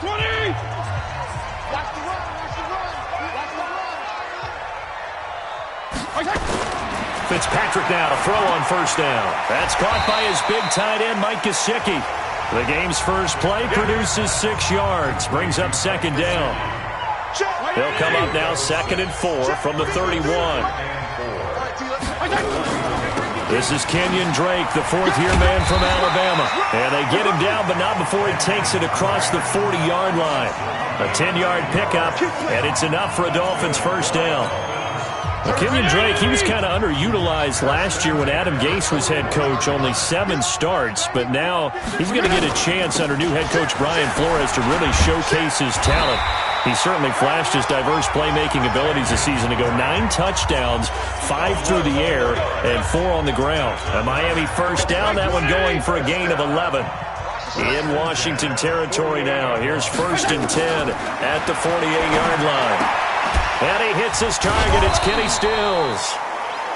20! Fitzpatrick now to throw on first down. That's caught by his big tight end, Mike Gesicki. The game's first play produces 6 yards, brings up second down. They'll come up now 2nd and 4 from the 31. This is Kenyon Drake, the fourth-year man from Alabama. And they get him down, but not before he takes it across the 40-yard line. A 10-yard pickup, and it's enough for a Dolphins first down. Well, Kenyon Drake, he was kind of underutilized last year when Adam Gase was head coach, only 7 starts. But now he's going to get a chance under new head coach Brian Flores to really showcase his talent. He certainly flashed his diverse playmaking abilities a season ago. 9 touchdowns, 5 through the air, and 4 on the ground. A Miami first down, that one going for a gain of 11. In Washington territory now. Here's 1st and 10 at the 48-yard line. And he hits his target. It's Kenny Stills.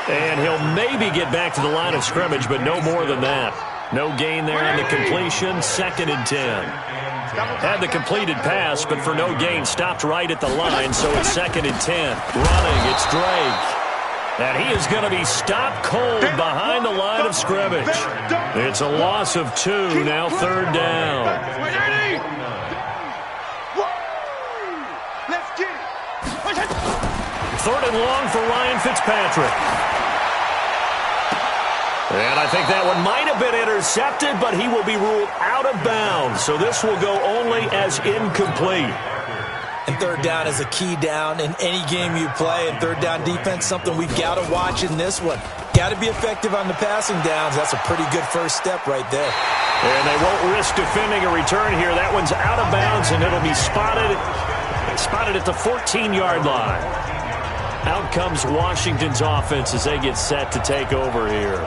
And he'll maybe get back to the line of scrimmage, but no more than that. No gain there on the completion. 2nd and 10. Had the completed pass, but for no gain, stopped right at the line, so it's 2nd and 10. Running, it's Drake. And he is going to be stopped cold behind the line of scrimmage. It's a loss of 2, now 3rd down. 3rd and long for Ryan Fitzpatrick. And I think that one might have been intercepted, but he will be ruled out of bounds. So this will go only as incomplete. And 3rd down is a key down in any game you play. And 3rd down defense, something we've got to watch in this one. Got to be effective on the passing downs. That's a pretty good first step right there. And they won't risk defending a return here. That one's out of bounds, and it'll be spotted at the 14-yard line. Out comes Washington's offense as they get set to take over here.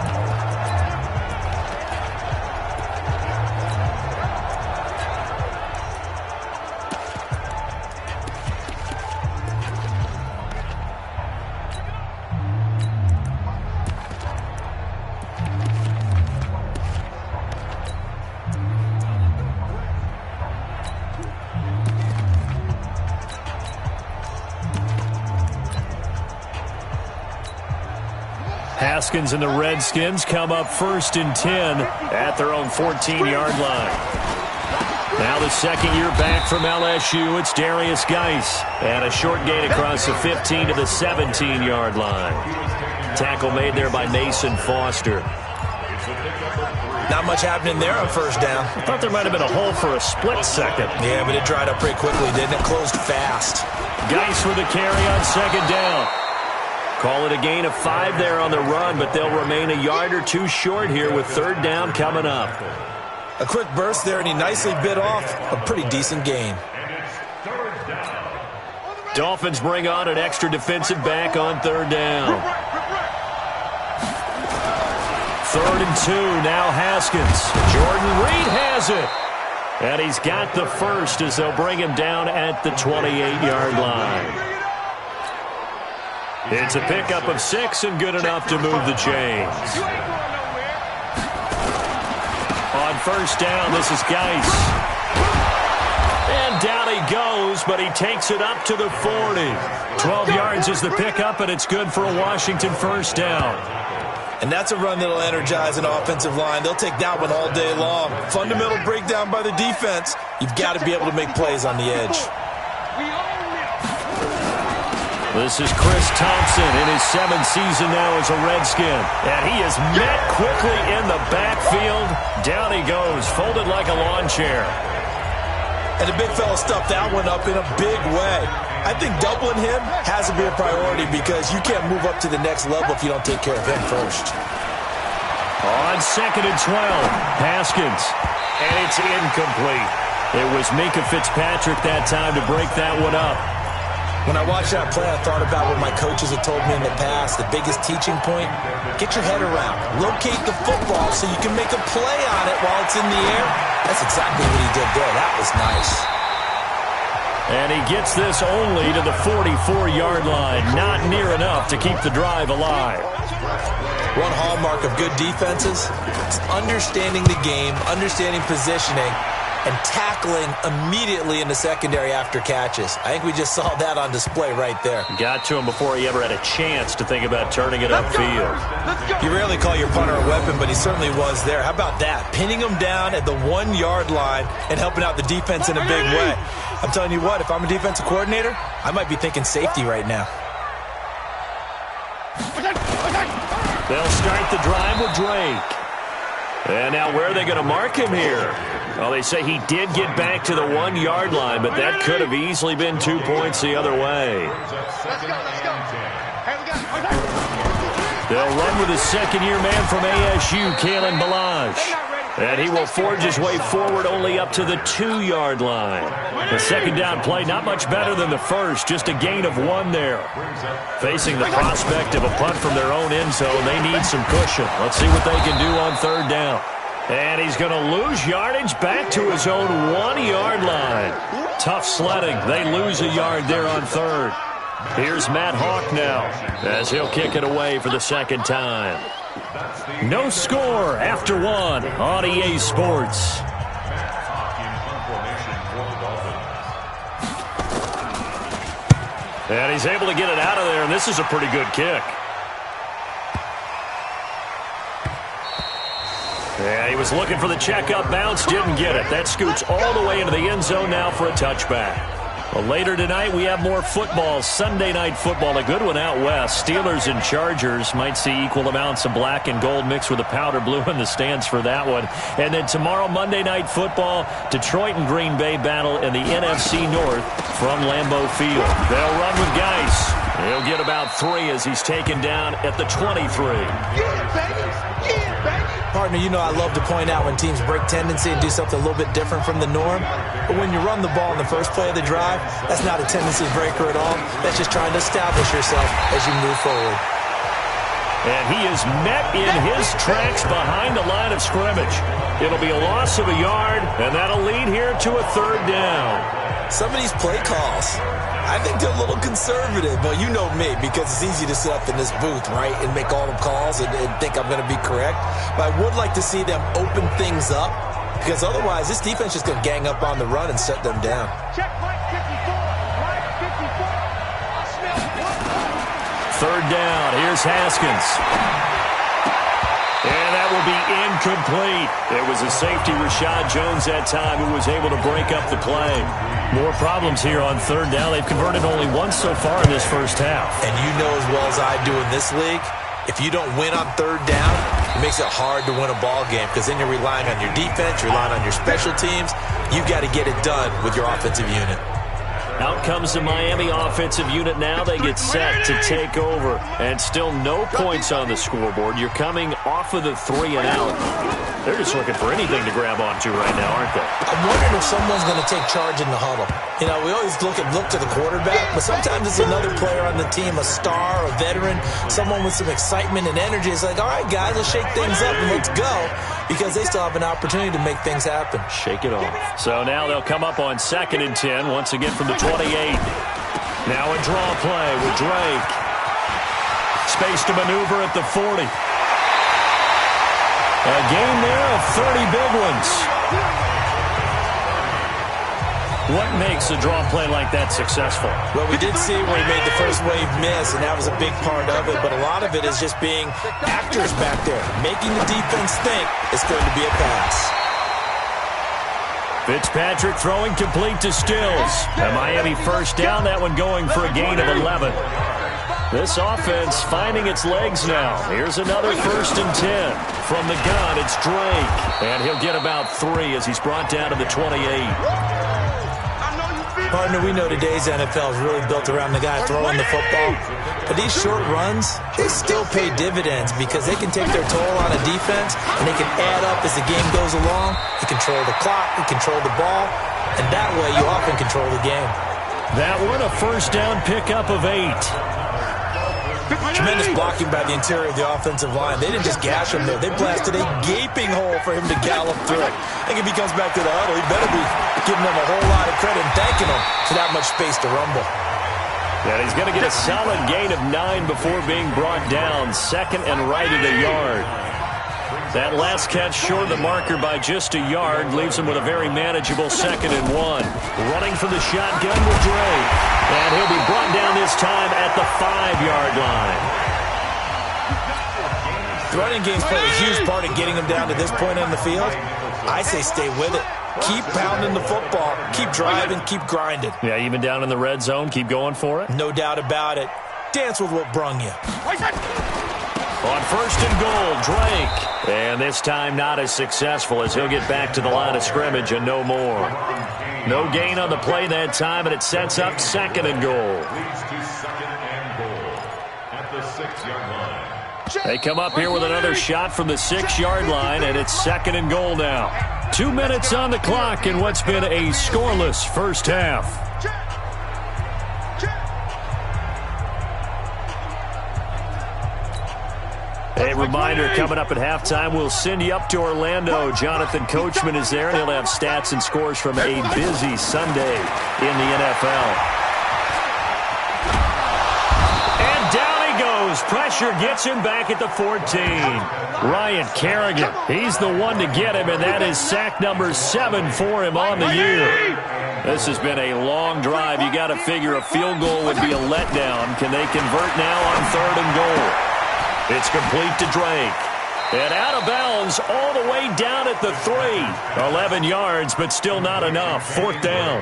Haskins and the Redskins come up 1st and 10 at their own 14-yard line. Now the second year back from LSU, it's Darius Geis. And a short gain across the 15 to the 17-yard line. Tackle made there by Mason Foster. Not much happening there on first down. I thought there might have been a hole for a split second. Yeah, but it dried up pretty quickly, didn't it? Closed fast. Geis with a carry on second down. Call it a gain of 5 there on the run, but they'll remain a yard or 2 short here with 3rd down coming up. A quick burst there, and he nicely bit off a pretty decent gain. Dolphins bring on an extra defensive back on 3rd down. 3rd and 2, now Haskins. Jordan Reed has it. And he's got the first as they'll bring him down at the 28-yard line. It's a pickup of 6 and good enough to move the chains. On first down, this is Geis. And down he goes, but he takes it up to the 40. 12 yards is the pickup, and it's good for a Washington first down. And that's a run that'll energize an offensive line. They'll take that one all day long. Fundamental breakdown by the defense. You've got to be able to make plays on the edge. This is Chris Thompson in his 7th season now as a Redskin. And he is met quickly in the backfield. Down he goes, folded like a lawn chair. And the big fella stuffed that one up in a big way. I think doubling him has to be a priority because you can't move up to the next level if you don't take care of him first. On 2nd and 12, Haskins. And it's incomplete. It was Minkah Fitzpatrick that time to break that one up. When I watched that play, I thought about what my coaches had told me in the past. The biggest teaching point, get your head around. Locate the football so you can make a play on it while it's in the air. That's exactly what he did there. That was nice. And he gets this only to the 44-yard line. Not near enough to keep the drive alive. One hallmark of good defenses is understanding the game, understanding positioning, and tackling immediately in the secondary after catches. I think we just saw that on display right there. Got to him before he ever had a chance to think about turning it upfield. You rarely call your punter a weapon, but he certainly was there. How about that? Pinning him down at the 1-yard line and helping out the defense in a big way. I'm telling you what, if I'm a defensive coordinator, I might be thinking safety right now. They'll start the drive with Drake. And now where are they going to mark him here? Well, they say he did get back to the 1-yard line, but that could have easily been 2 points the other way. They'll run with his second-year man from ASU, Kalen Ballage. And he will forge his way forward only up to the 2-yard line. The second down play, not much better than the first, just a gain of 1 there. Facing the prospect of a punt from their own end zone, they need some cushion. Let's see what they can do on third down. And he's going to lose yardage back to his own 1-yard line. Tough sledding. They lose a yard there on third. Here's Matt Hawk now as he'll kick it away for the second time. No score after 1 on EA Sports. And he's able to get it out of there, and this is a pretty good kick. Yeah, he was looking for the checkup bounce, didn't get it. That scoots all the way into the end zone now for a touchback. Well, later tonight, we have more football. Sunday night football, a good one out west. Steelers and Chargers might see equal amounts of black and gold mixed with a powder blue in the stands for that one. And then tomorrow, Monday night football, Detroit and Green Bay battle in the NFC North from Lambeau Field. They'll run with Geis. He'll get about 3 as he's taken down at the 23. Partner, you know I love to point out when teams break tendency and do something a little bit different from the norm. But when you run the ball in the first play of the drive, that's not a tendency breaker at all. That's just trying to establish yourself as you move forward. And he is met in his tracks behind the line of scrimmage. It'll be a loss of a yard, and that'll lead here to a third down. Some of these play calls, I think they're a little conservative, but you know me, because it's easy to sit up in this booth, right, and make all the calls and think I'm going to be correct. But I would like to see them open things up, because otherwise this defense is going to gang up on the run and shut them down. Check right 54, right 54. Third down, here's Haskins. And that will be incomplete. It was a safety, Rashad Jones, that time, who was able to break up the play. More problems here on third down. They've converted only once so far in this first half. And you know as well as I do in this league, if you don't win on third down, it makes it hard to win a ball game, because then you're relying on your defense, you're relying on your special teams. You've got to get it done with your offensive unit. Out comes the Miami offensive unit now. They get set to take over. And still no points on the scoreboard. You're coming off of the 3 and out. They're just looking for anything to grab onto right now, aren't they? I'm wondering if someone's going to take charge in the huddle. You know, we always look to the quarterback, but sometimes it's another player on the team, a star, a veteran, someone with some excitement and energy. It's like, all right, guys, let's shake things up and let's go, because they still have an opportunity to make things happen. Shake it off. So now they'll come up on 2nd and 10, once again from the 28. Now a draw play with Drake. Space to maneuver at the 40. A gain there of 30 big ones. What makes a draw play like that successful? Well, we did see where he made the first wave miss, and that was a big part of it. But a lot of it is just being actors back there, making the defense think it's going to be a pass. Fitzpatrick throwing complete to Stills. A Miami first down, that one going for a gain of 11. This offense finding its legs now. Here's another 1st and 10. From the gun, it's Drake. And he'll get about 3 as he's brought down to the 28. Partner, we know today's NFL is really built around the guy throwing the football. But these short runs, they still pay dividends, because they can take their toll on a defense, and they can add up as the game goes along. You control the clock, you control the ball, and that way you often control the game. That one, a first down pickup of 8. Tremendous blocking by the interior of the offensive line. They didn't just gash him there. They blasted a gaping hole for him to gallop through. I think if he comes back to the huddle, he better be giving them a whole lot of credit and thanking them for that much space to rumble. And he's going to get a solid gain of 9 before being brought down. 2nd and right at a yard. That last catch short of the marker by just a yard leaves him with a very manageable 2nd and 1. Running from the shotgun with Drake. And he'll be brought down this time at the 5-yard line. The running game's played a huge part in getting him down to this point on the field. I say stay with it. Keep pounding the football. Keep driving. Keep grinding. Yeah, even down in the red zone, keep going for it. No doubt about it. Dance with what brung you. On 1st and goal, Drake. And this time not as successful as he'll get back to the line of scrimmage and no more. No gain on the play that time, and it sets up 2nd and goal. They come up here with another shot from the 6-yard line, and it's 2nd and goal now. 2 minutes on the clock in what's been a scoreless first half. A reminder, coming up at halftime, we'll send you up to Orlando. Jonathan Coachman is there, and he'll have stats and scores from a busy Sunday in the NFL. And down he goes. Pressure gets him back at the 14. Ryan Kerrigan, he's the one to get him, and that is sack number 7 for him on the year. This has been a long drive. You got to figure a field goal would be a letdown. Can they convert now on 3rd and goal? It's complete to Drake. And out of bounds all the way down at the 3. 11 yards, but still not enough. 4th down.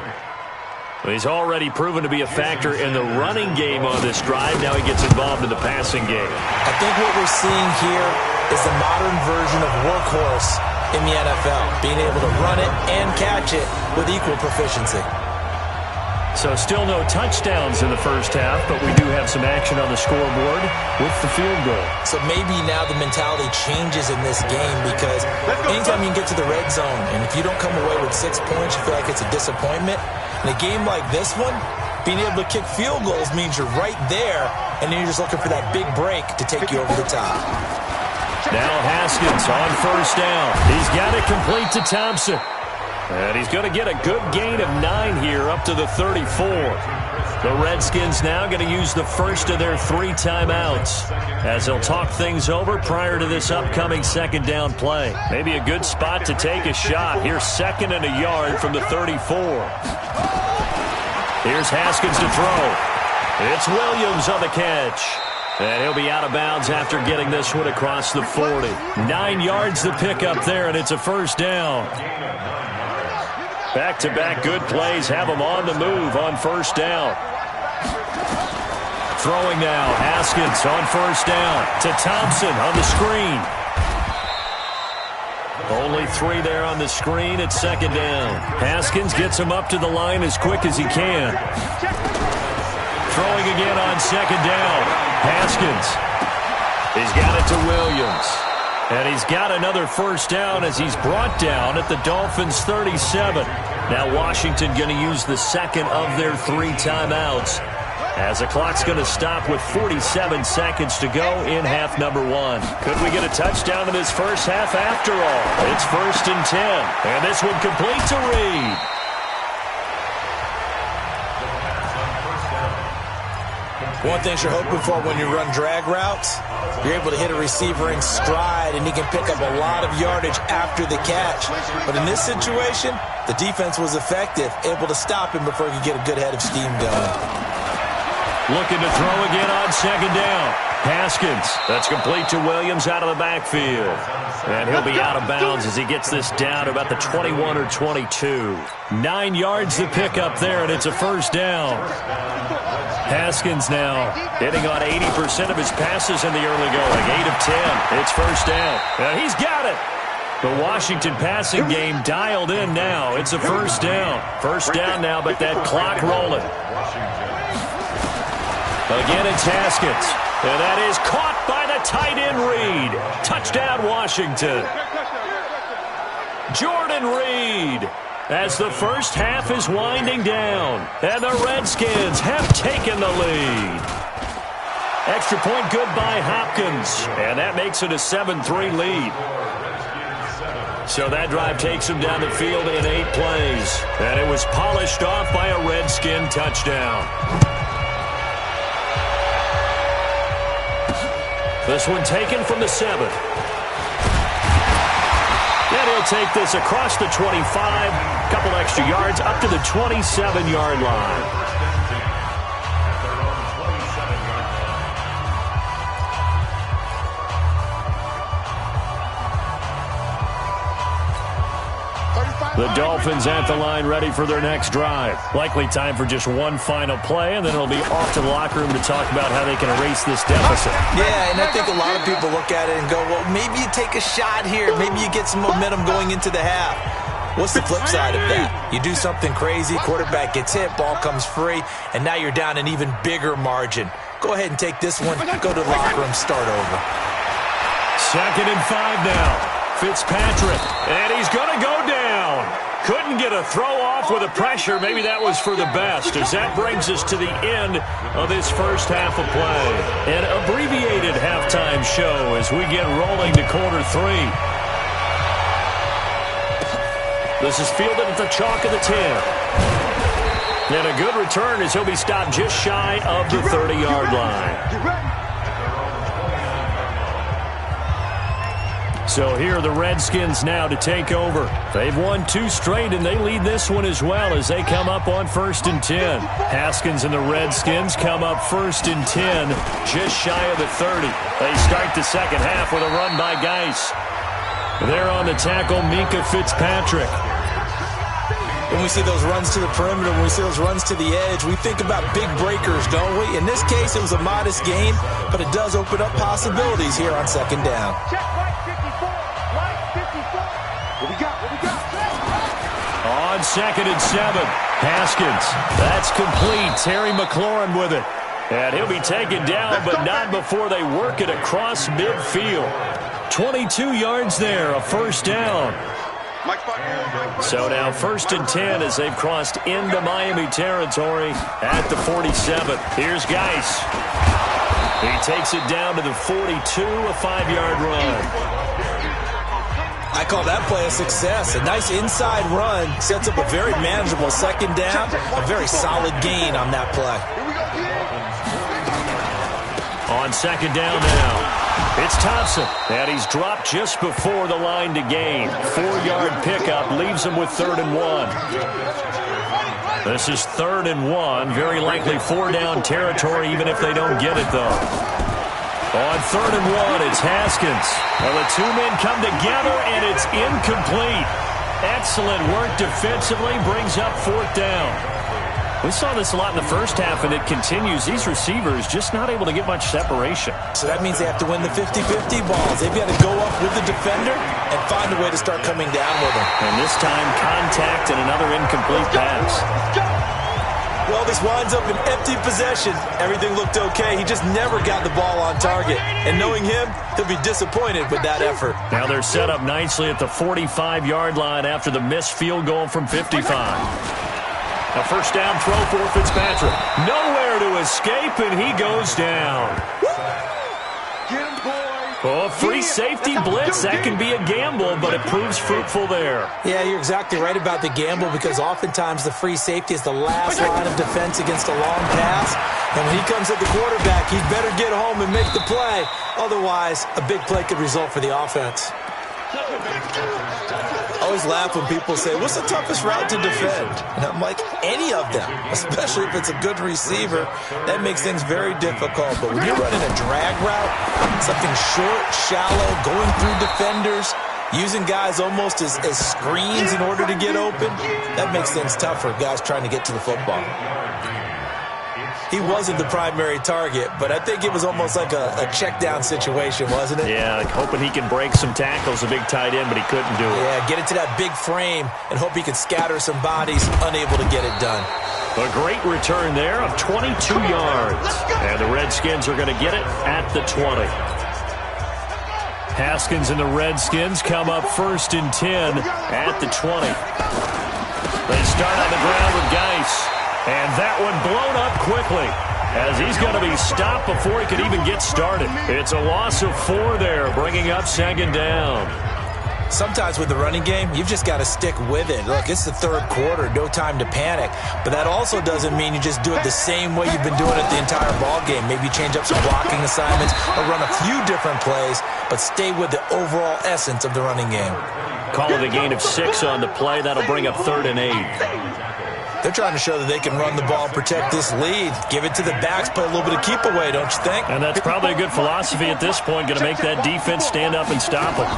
He's already proven to be a factor in the running game on this drive. Now he gets involved in the passing game. I think what we're seeing here is the modern version of workhorse in the NFL. Being able to run it and catch it with equal proficiency. So still no touchdowns in the first half, but we do have some action on the scoreboard with the field goal. So maybe now the mentality changes in this game because anytime you can get to the red zone, and if you don't come away with 6 points, you feel like it's a disappointment. In a game like this one, being able to kick field goals means you're right there, and then you're just looking for that big break to take you over the top. Now Haskins on 1st down. He's got it complete to Thompson. And he's going to get a good gain of 9 here up to the 34. The Redskins now going to use the first of their 3 timeouts as they'll talk things over prior to this upcoming 2nd down play. Maybe a good spot to take a shot. Here's 2nd and a yard from the 34. Here's Haskins to throw. It's Williams on the catch. And he'll be out of bounds after getting this one across the 40. 9 yards to pick up there, and it's a 1st down. Back-to-back good plays have them on the move on 1st down. Throwing now, Haskins on 1st down to Thompson on the screen. Only 3 there on the screen at 2nd down. Haskins gets him up to the line as quick as he can. Throwing again on 2nd down. Haskins. He's got it to Williams. And he's got another 1st down as he's brought down at the Dolphins' 37. Now Washington going to use the 2nd of their 3 timeouts as the clock's going to stop with 47 seconds to go in half number 1. Could we get a touchdown in this first half after all? It's 1st and 10. And this one complete to Reed. One thing you're hoping for when you run drag routes, you're able to hit a receiver in stride, and he can pick up a lot of yardage after the catch. But in this situation, the defense was effective, able to stop him before he could get a good head of steam going. Looking to throw again on 2nd down. Haskins. That's complete to Williams out of the backfield. And he'll be out of bounds as he gets this down to about the 21 or 22. 9 yards to pick up there, and it's a 1st down. Haskins now hitting on 80% of his passes in the early going. 8 of 10. It's 1st down. And he's got it. The Washington passing game dialed in now. It's a 1st down. 1st down now, but that clock rolling. Again, it's Haskins. And that is caught by the tight end Reed. Touchdown, Washington. Jordan Reed. As the first half is winding down, and the Redskins have taken the lead. Extra point good by Hopkins, and that makes it a 7-3 lead. So that drive takes him down the field in 8 plays, and it was polished off by a Redskin touchdown. This one taken from the 7. And he'll take this across the 25, a couple extra yards, up to the 27-yard line. The Dolphins at the line ready for their next drive. Likely time for just one final play, and then it'll be off to the locker room to talk about how they can erase this deficit. Yeah, and I think a lot of people look at it and go, well, maybe you take a shot here. Maybe you get some momentum going into the half. What's the flip side of that? You do something crazy, quarterback gets hit, ball comes free, and now you're down an even bigger margin. Go ahead and take this one, go to the locker room, start over. 2nd and 5 now. Fitzpatrick, and he's going to go down. Couldn't get a throw off with the pressure. Maybe that was for the best, as that brings us to the end of this first half of play. An abbreviated halftime show as we get rolling to quarter 3. This is fielded at the chalk of the 10. And a good return as he'll be stopped just shy of the 30-yard line. So here are the Redskins now to take over. They've won 2 straight, and they lead this one as well as they come up on 1st and 10. Haskins and the Redskins come up 1st and 10, just shy of the 30. They start the second half with a run by Geis. There on the tackle, Minkah Fitzpatrick. When we see those runs to the perimeter, when we see those runs to the edge, we think about big breakers, don't we? In this case, it was a modest gain, but it does open up possibilities here on 2nd down. On 2nd and 7, Haskins. That's complete. Terry McLaurin with it. And he'll be taken down, but not before they work it across midfield. 22 yards there, a 1st down. So now 1st and 10 as they've crossed into Miami territory at the 47. Here's Geis. He takes it down to the 42, a 5-yard run. I call that play a success. A nice inside run sets up a very manageable 2nd down. A very solid gain on that play. On 2nd down now. It's Thompson, and he's dropped just before the line to gain. 4-yard pickup leaves him with 3rd and 1. This is 3rd and 1. Very likely 4-down territory, even if they don't get it, though. On 3rd and 1, it's Haskins. Well, the 2 men come together, and it's incomplete. Excellent work defensively, brings up 4th down. We saw this a lot in the first half, and it continues. These receivers just not able to get much separation. So that means they have to win the 50-50 balls. They've got to go up with the defender and find a way to start coming down with them. And this time, contact and another incomplete pass. Well, this winds up in empty possession. Everything looked okay. He just never got the ball on target. And knowing him, he'll be disappointed with that effort. Now they're set up nicely at the 45-yard line after the missed field goal from 55. A 1st down throw for Fitzpatrick. Nowhere to escape, and he goes down. Oh, free safety blitz. That can be a gamble, but it proves fruitful there. Yeah, you're exactly right about the gamble because oftentimes the free safety is the last line of defense against a long pass. And when he comes at the quarterback, he'd better get home and make the play. Otherwise, a big play could result for the offense. I always laugh when people say, what's the toughest route to defend? And I'm like, any of them, especially if it's a good receiver. That makes things very difficult. But when you're running a drag route, something short, shallow, going through defenders, using guys almost as screens in order to get open, that makes things tough for guys trying to get to the football. He wasn't the primary target, but I think it was almost like a check down situation, wasn't it? Yeah, like hoping he can break some tackles, a big tight end, but he couldn't do it. Yeah, get it to that big frame and hope he can scatter some bodies, unable to get it done. A great return there of 22 yards. And the Redskins are going to get it at the 20. Haskins and the Redskins come up 1st and 10 at the 20. They start on the ground with Geis. And that one blown up quickly as he's going to be stopped before he could even get started. It's a loss of 4 there, bringing up 2nd down. Sometimes with the running game, you've just got to stick with it. Look, it's the 3rd quarter, no time to panic. But that also doesn't mean you just do it the same way you've been doing it the entire ball game. Maybe change up some blocking assignments or run a few different plays, but stay with the overall essence of the running game. call it a gain of 6 on the play. That'll bring up 3rd and 8. They're trying to show that they can run the ball and protect this lead. Give it to the backs, play a little bit of keep away, don't you think? And that's probably a good philosophy at this point, going to make that defense stand up and stop it.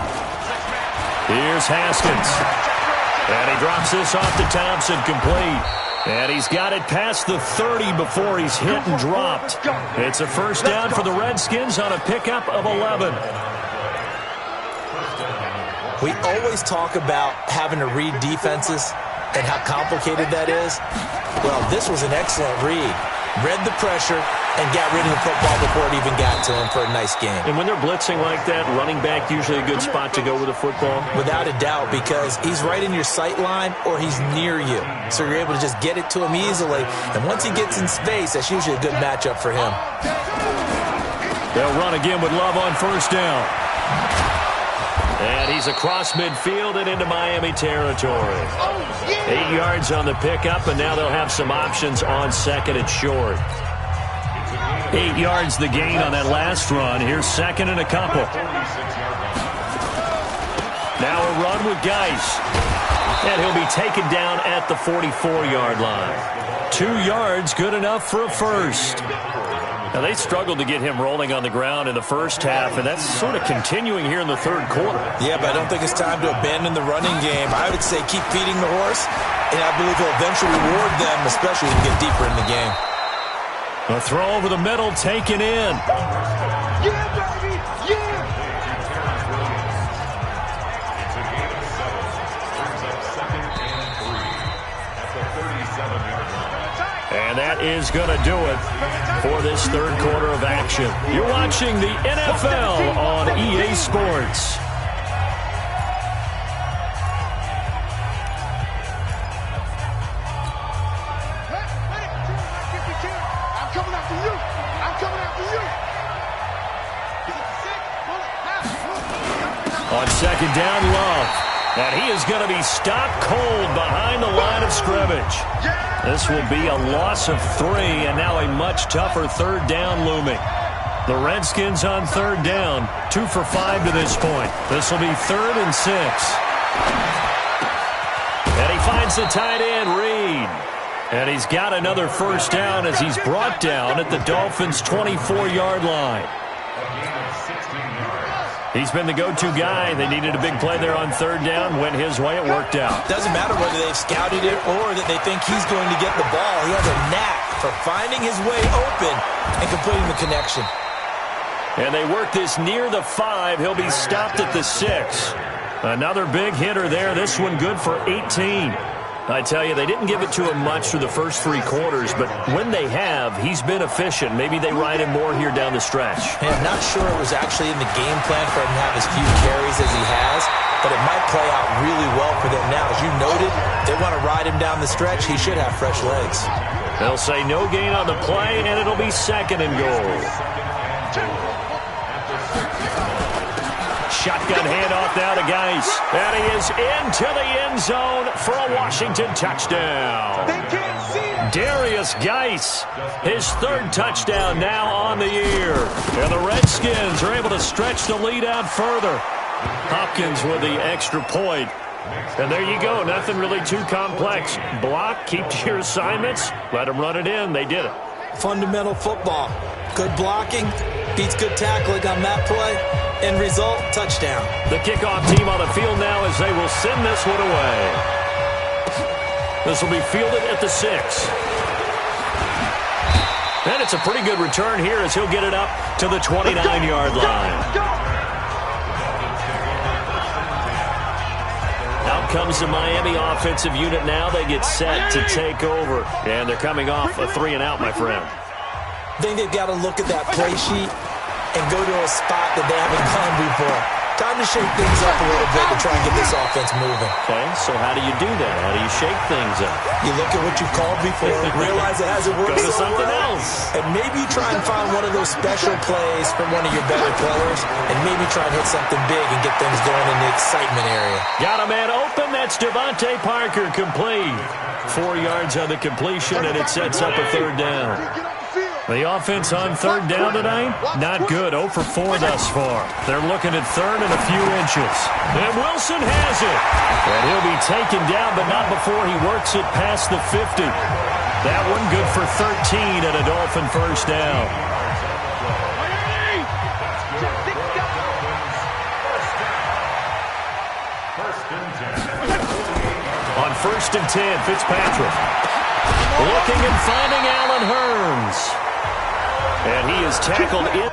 Here's Haskins. And he drops this off to Thompson, complete. And he's got it past the 30 before he's hit and dropped. It's a first down for the Redskins on a pickup of 11. We always talk about having to read defenses and how complicated that is. Well, this was an excellent read. Read the pressure and got rid of the football before it even got to him for a nice game. And when they're blitzing like that, running back usually a good spot to go with the football? Without a doubt, because he's right in your sight line or he's near you. So you're able to just get it to him easily. And once he gets in space, that's usually a good matchup for him. They'll run again with Love on first down. And he's across midfield and into Miami territory. 8 yards on the pickup, and now they'll have some options on second and short. 8 yards the gain on that last run. Here's second and a couple. Now a run with Geis. And he'll be taken down at the 44-yard line. 2 yards, good enough for a first. Now, they struggled to get him rolling on the ground in the first half, and that's sort of continuing here in the third quarter. Yeah, but I don't think it's time to abandon the running game. I would say keep feeding the horse, and I believe he'll eventually reward them, especially as we get deeper in the game. A throw over the middle, taken in. Yeah, baby! Yeah! And that is going to do it for this third quarter of action. You're watching the NFL on EA Sports. I'm coming after you. I'm coming after you. On second down, Love. And he is going to be stopped cold behind the line of scrimmage. This will be a loss of 3, and now a much tougher third down looming. The Redskins on third down, 2 for 5 to this point. This will be 3rd and 6. And he finds the tight end, Reed. And he's got another first down as he's brought down at the Dolphins' 24-yard line. He's been the go-to guy. They needed a big play there on third down. Went his way. It worked out. Doesn't matter whether they've scouted it or that they think he's going to get the ball. He has a knack for finding his way open and completing the connection. And they work this near the 5. He'll be stopped at the 6. Another big hitter there. This one good for 18. I tell you, they didn't give it to him much through the first 3 quarters, but when they have, he's been efficient. Maybe they ride him more here down the stretch. Hey, I'm not sure it was actually in the game plan for him to have as few carries as he has, but it might play out really well for them now. As you noted, they want to ride him down the stretch. He should have fresh legs. They'll say no gain on the play, and it'll be second and goal. Shotgun handoff now to Geis. And he is into the end zone for a Washington touchdown. They can't see it. Darius Geis, his 3rd touchdown now on the year. And the Redskins are able to stretch the lead out further. Hopkins with the extra point. And there you go. Nothing really too complex. Block, keep to your assignments, let them run it in. They did it. Fundamental football. Good blocking beats good tackling on that play. End result, touchdown. The kickoff team on the field now as they will send this one away. This will be fielded at the 6. And it's a pretty good return here as he'll get it up to the 29-yard line. Out comes the Miami offensive unit now. They get set to take over. And they're coming off a 3-and-out, my friend. I think they've got to look at that play sheet and go to a spot that they haven't gone before. Time to shake things up a little bit to try and get this offense moving. Okay, so how do you do that? How do you shake things up? You look at what you've called before, realize it hasn't worked. Go to something else. And maybe try and find one of those special plays from one of your better players, and maybe try and hit something big and get things going in the excitement area. Got a man open. That's Devontae Parker, complete. 4 yards on the completion, and it sets up a 3rd down. Get off the field. The offense on third down tonight, not good. 0 for 4 thus far. They're looking at third and a few inches. And Wilson has it. And he'll be taken down, but not before he works it past the 50. That one good for 13 and a Dolphin first down. On 1st and 10, Fitzpatrick. Looking and finding Allen Hurns. And he is tackled in.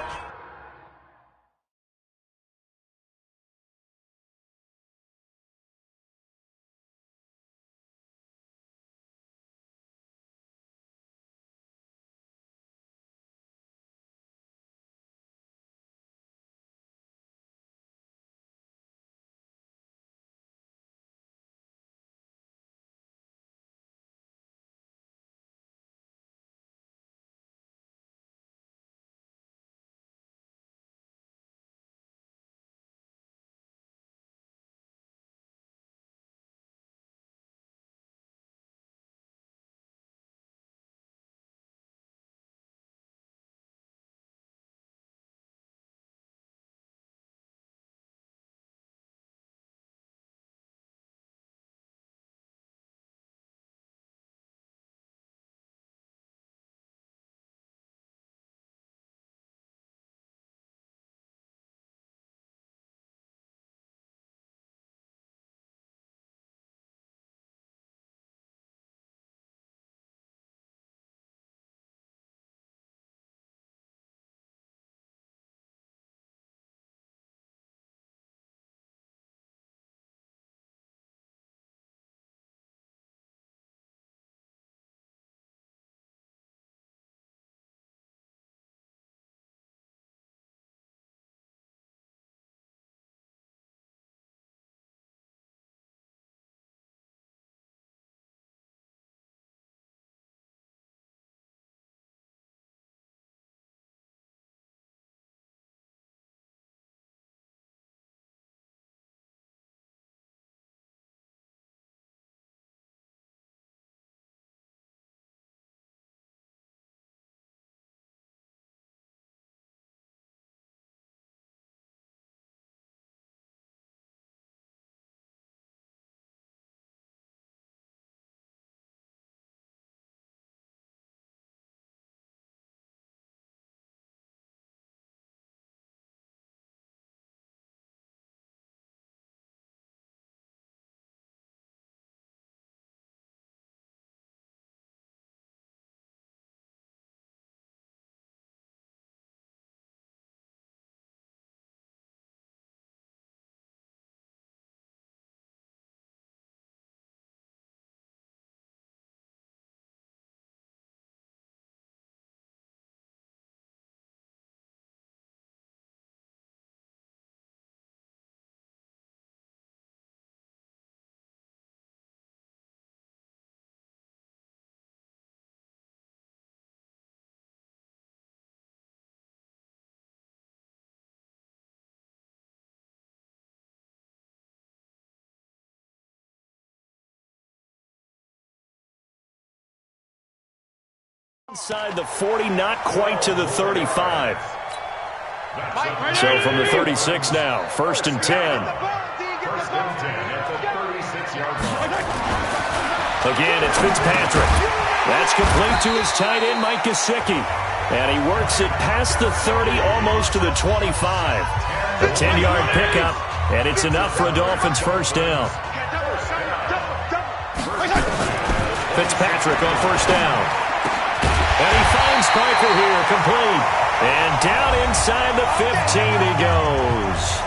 Inside the 40, not quite to the 35. So from the 36 now, 1st and 10. Again, it's Fitzpatrick. That's complete to his tight end, Mike Gesicki. And he works it past the 30, almost to the 25. A 10-yard pickup, and it's enough for a Dolphins first down. Fitzpatrick on first down. And he finds Piper here, complete. And down inside the 15 he goes.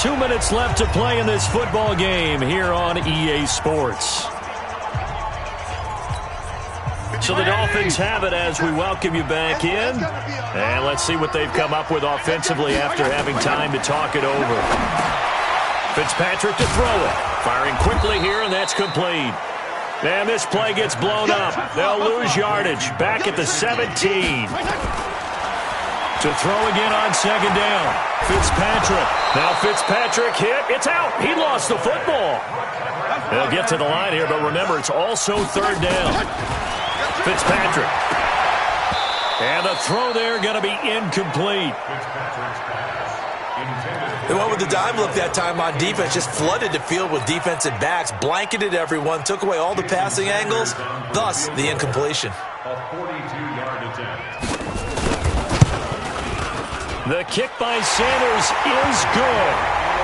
2 minutes left to play in this football game here on EA Sports. So the Dolphins have it as we welcome you back in. And let's see what they've come up with offensively after having time to talk it over. Fitzpatrick to throw it. Firing quickly here, and that's complete. And this play gets blown up. They'll lose yardage. Back at the 17. To throw again on second down. Fitzpatrick. Now Fitzpatrick hit. It's out. He lost the football. They'll get to the line here, but remember, it's also third down. Fitzpatrick. And the throw there going to be incomplete. They went with the dime look that time on defense, just flooded the field with defensive backs, blanketed everyone, took away all the passing angles, thus the incompletion. A 42-yard attempt. The kick by Sanders is good.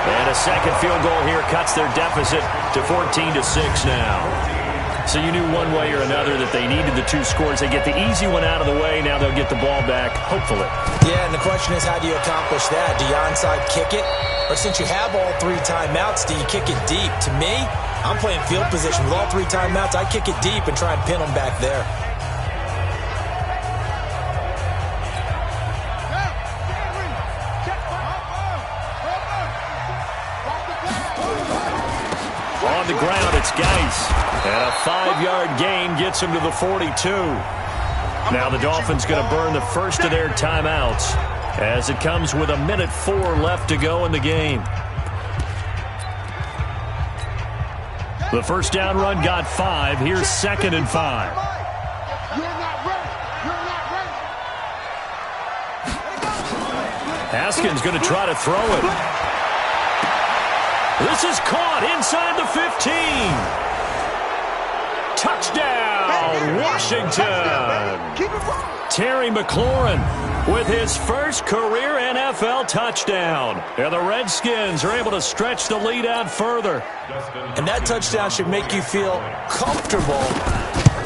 And a second field goal here cuts their deficit to 14-6 now. So you knew one way or another that they needed the two scores. They get the easy one out of the way. Now they'll get the ball back, hopefully. Yeah, and the question is, how do you accomplish that? Do you onside kick it? Or since you have all three timeouts, do you kick it deep? To me, I'm playing field position with all three timeouts. I kick it deep and try and pin them back there. On the ground, it's Geis. And a 5-yard gain gets him to the 42. Now the Dolphins going to burn the first of their timeouts as it comes with 1:04 left to go in the game. The first down run got 5. Here's 2nd and 5. Haskins going to try to throw it. This is caught inside the 15. Touchdown, Washington. Terry McLaurin with his first career NFL touchdown. And the Redskins are able to stretch the lead out further. And that touchdown should make you feel comfortable.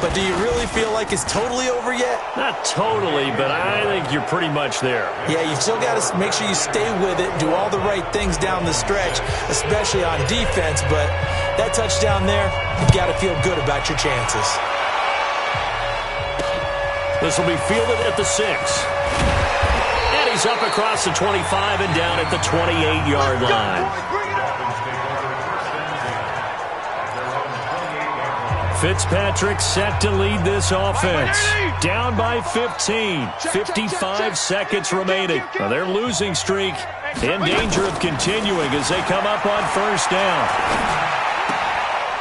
But do you really feel like it's totally over yet? Not totally, but I think you're pretty much there. Yeah, you've still got to make sure you stay with it, do all the right things down the stretch, especially on defense. But that touchdown there, you've got to feel good about your chances. This will be fielded at the 6. And he's up across the 25 and down at the 28-yard line. Fitzpatrick set to lead this offense. Down by 15. 55 seconds remaining. Now their losing streak in danger of continuing as they come up on first down.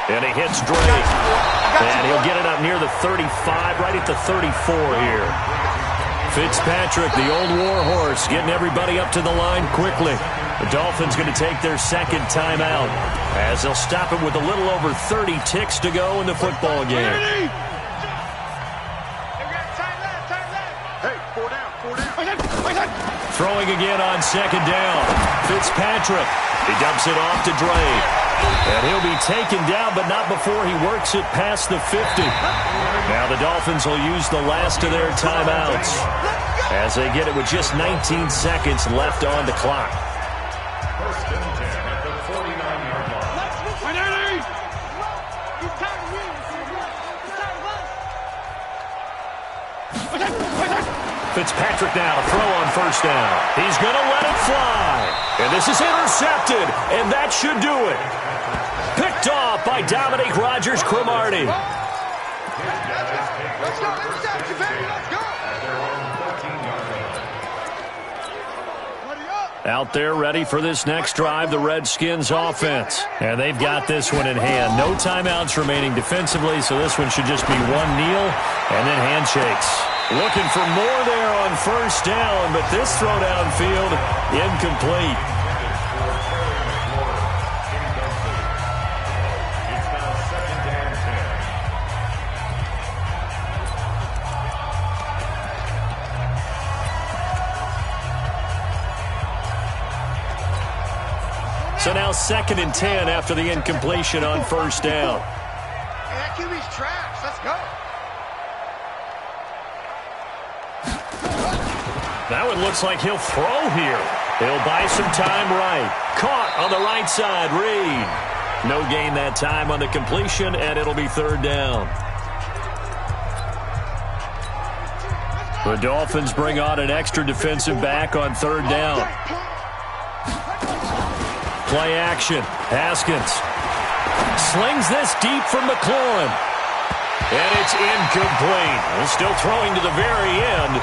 And he hits Drake. And he'll get it up near the 35, right at the 34 here. Fitzpatrick, the old war horse, getting everybody up to the line quickly. The Dolphins going to take their second timeout as they'll stop it with a little over 30 ticks to go in the football game. Throwing again on second down. Fitzpatrick. He dumps it off to Drake. And he'll be taken down, but not before he works it past the 50. Now the Dolphins will use the last of their timeouts as they get it with just 19 seconds left on the clock. First and 10 at the 49-yard line. Fitzpatrick now to throw on first down. He's going to let it fly. And this is intercepted, and that should do it. Picked off by Dominique Rodgers-Cromartie. Let's go, interception, baby, let's go. Out there ready for this next drive, the Redskins offense. And they've got this one in hand. No timeouts remaining defensively, so this one should just be one kneel and then handshakes. Looking for more there on first down, but this throw downfield incomplete. So now 2nd and 10 after the incompletion on first down. Hey, that QB's trash. Let's go. Now it looks like he'll throw here. He'll buy some time right. Caught on the right side, Reed. No gain that time on the completion, and it'll be third down. The Dolphins bring on an extra defensive back on third down. Play action. Haskins slings this deep from McLaurin. And it's incomplete. Still throwing to the very end.